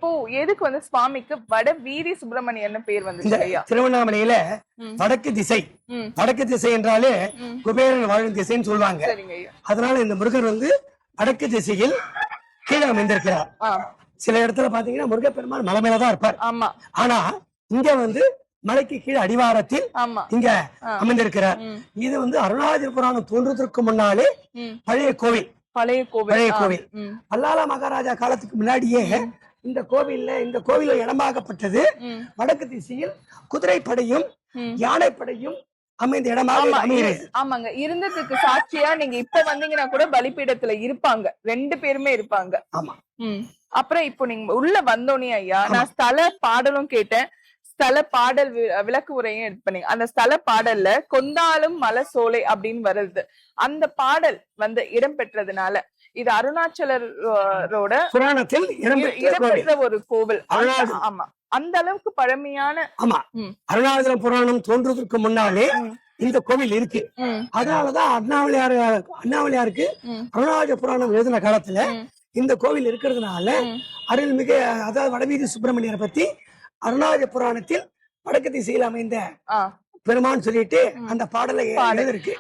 இப்போ எதுக்கு வந்து சுவாமிக்கு வட வீரி சுப்பிரமணியர்னு பேர் வந்துச்சு ஐயா? திருவண்ணாமலையில வடக்கு திசை, வடக்கு திசை என்றாலே குபேரன் வாழும் திசைன்னு சொல்லுவாங்க. சரிங்க ஐயா. அதனால இந்த முருகர் வந்து வடக்கு திசையில் கீழே அமைந்திருக்கிறார். சில இடத்துல பாத்தீங்கன்னா முருகப்பெருமான் மலை மேலதான் இருப்பார். ஆமா. ஆனா இங்க வந்து மலைக்கு கீழே அடிவாரத்தில் இங்க அமைந்திருக்கிறார். இது வந்து அருணாச்சல புராணம் தோன்றதற்கு முன்னாலே பழைய கோவில். பழைய கோவில் பல்லால மகாராஜா காலத்துக்கு முன்னாடியே இந்த கோவில இடமாகப்பட்டது வடக்கு திசையில் குதிரைப்படையும் யானைப்படையும் அமைந்த இடமாக அமைகிறது. ஆமாங்க, இருந்ததுக்கு சாட்சியா நீங்க இப்ப வந்தீங்கன்னா கூட பலிபீடத்துல இருப்பாங்க, 2 பேருமே இருப்பாங்க. ஆமா. அப்புறம் இப்போ நீங்க உள்ள வந்தோனே ஐயா, நான் ஸ்தல பாடலும் கேட்டேன், ஸ்தல பாடல் விளக்கு உரையும் எடுத்து பண்ணீங்க. அந்த ஸ்தல பாடல்ல கொந்தாலும் மலை சோலை அப்படின்னு வருது. அந்த பாடல் வந்து இடம் பெற்றதுனால இது அருணாச்சலரோட புராணத்தில் இடம்பெற்ற ஒரு கோவில். ஆமா, அந்த அளவுக்கு பழமையான. ஆமா, அருணாச்சல புராணம் தோன்றதுக்கு முன்னாலே இந்த கோவில் இருக்கு. அதனாலதான் அண்ணாமலையாருக்கு அருணாச்சல புராணம் எழுதின காலத்துல இந்த கோவில் இருக்கிறதுனால அருள்மிகு, அதாவது வடவீதி சுப்பிரமணியரை பத்தி அருணாச்சல புராணத்தில் வடக்கு திசையில் அமைந்த பெருமான் சொல்லிட்டு அந்த பாடலை இருக்கு.